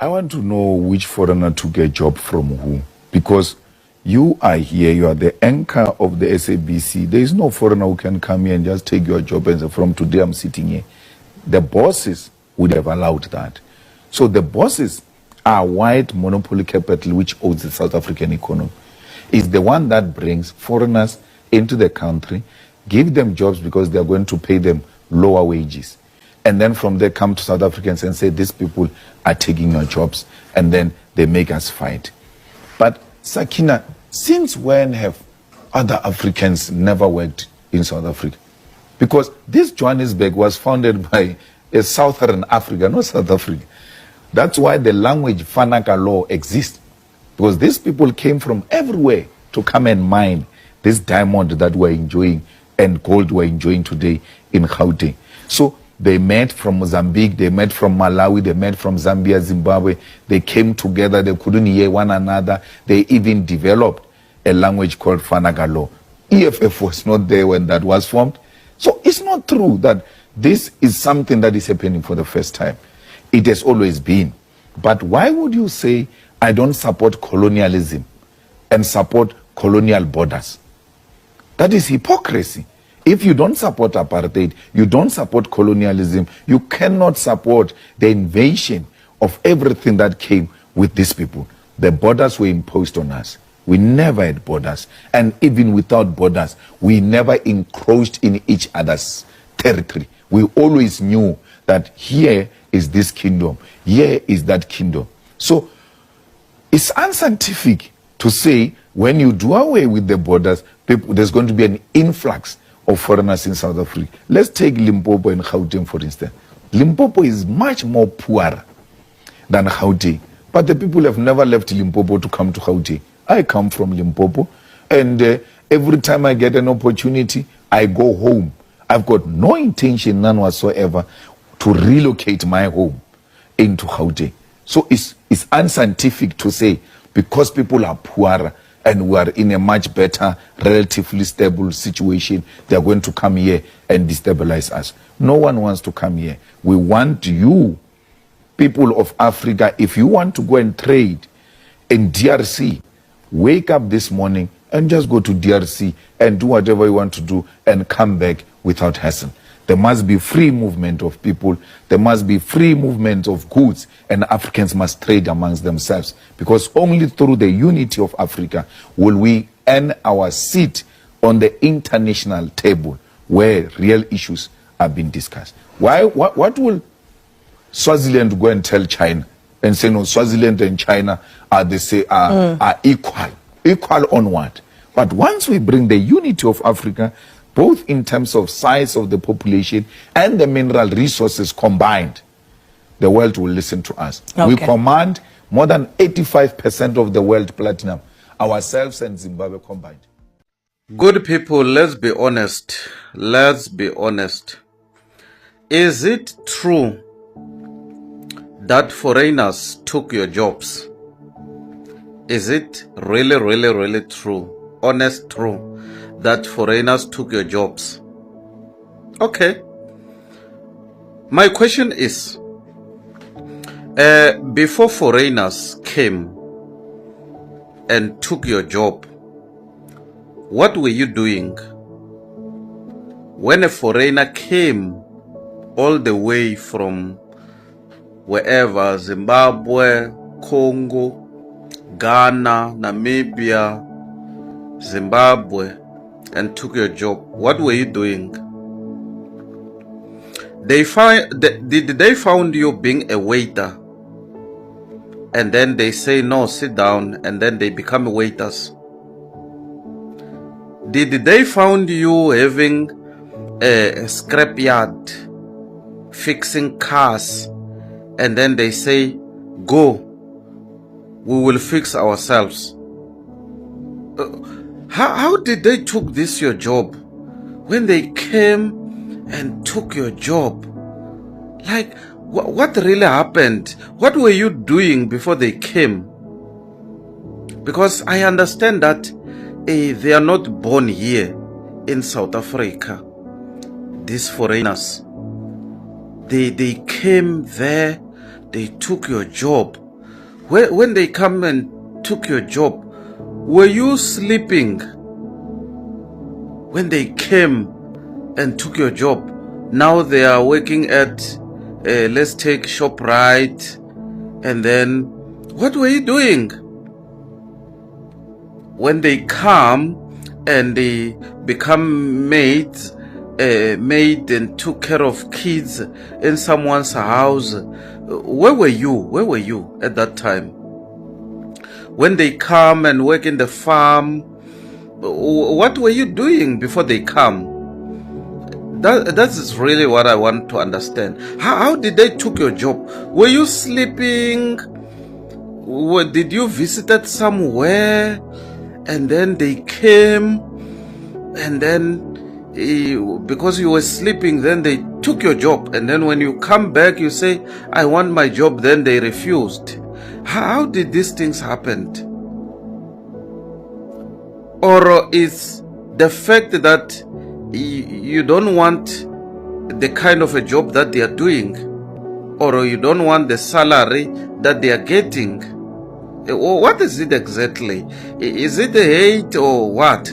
I want to know which foreigner took a job from who. Because you are here, you are the anchor of the SABC. There is no foreigner who can come here and just take your job and say, from today I'm sitting here. The bosses would have allowed that. So the bosses are white monopoly capital which owns the South African economy. It's the one that brings foreigners into the country, give them jobs because they are going to pay them lower wages. And then from there come to South Africans and say, these people are taking your jobs. And then they make us fight. But Sakina, since when have other Africans never worked in South Africa? Because this Johannesburg was founded by a Southern Africa, not South Africa. That's why the language Fanaka law exists. Because these people came from everywhere to come and mine this diamond that we're enjoying and gold we're enjoying today in Gauteng. So they met from Mozambique, they met from Malawi, they met from Zambia, Zimbabwe. They came together, they couldn't hear one another. They even developed a language called Fanagalo. EFF was not there when that was formed. So it's not true that this is something that is happening for the first time. It has always been. But why would you say, I don't support colonialism and support colonial borders? That is hypocrisy. If you don't support apartheid, you don't support colonialism, you cannot support the invasion of everything that came with these people. The borders were imposed on us. We never had borders. And even without borders, we never encroached in each other's territory. We always knew that here is this kingdom, here is that kingdom. So it's unscientific to say when you do away with the borders, there's going to be an influx of foreigners in South Africa. Let's take Limpopo and Gauteng, for instance. Limpopo is much more poor than Gauteng, but the people have never left Limpopo to come to Gauteng. I come from Limpopo, and every time I get an opportunity, I go home. I've got no intention, none whatsoever, to relocate my home into Gauteng. So it's unscientific to say because people are poorer and we are in a much better, relatively stable situation, they are going to come here and destabilize us. No one wants to come here. We want you, people of Africa, if you want to go and trade in DRC, wake up this morning and just go to DRC and do whatever you want to do and come back without hassle. There must be free movement of people. There must be free movement of goods, and Africans must trade amongst themselves, because only through the unity of Africa will we earn our seat on the international table where real issues are being discussed. What will Swaziland go and tell China and say, no, Swaziland and China are equal on what? But once we bring the unity of Africa, both in terms of size of the population and the mineral resources combined, the world will listen to us. Okay. We command more than 85% of the world platinum, ourselves and Zimbabwe combined. Good people, let's be honest. Let's be honest. Is it true that foreigners took your jobs? Is it really true, honest true, that foreigners took your jobs? Okay. My question is, before foreigners came and took your job, what were you doing? When a foreigner came all the way from wherever, Zimbabwe, Congo, Ghana, Namibia, Zimbabwe, and took your job, what were you doing? Did they found you being a waiter, and then they say no, sit down, and then they become waiters? Did they found you having a scrapyard, fixing cars, and then they say, go, we will fix ourselves? How did they took this your job? When they came and took your job, like what really happened? What were you doing before they came? Because I understand that they are not born here in South Africa. These foreigners, they came there, they took your job. When they come and took your job, were you sleeping when they came and took your job? Now they are working at, let's take ShopRite, and then what were you doing? When they come and they become maids, and took care of kids in someone's house, where were you? Where were you at that time? When they come and work in the farm, what were you doing before they come? That is really what I want to understand. How did they took your job? Were you sleeping? Did you visited somewhere and then they came, and then because you were sleeping, then they took your job, and then when you come back you say, I want my job, then they refused? How did these things happen? Or is the fact that you don't want the kind of a job that they are doing, or you don't want the salary that they are getting? What is it exactly? Is it a hate or what?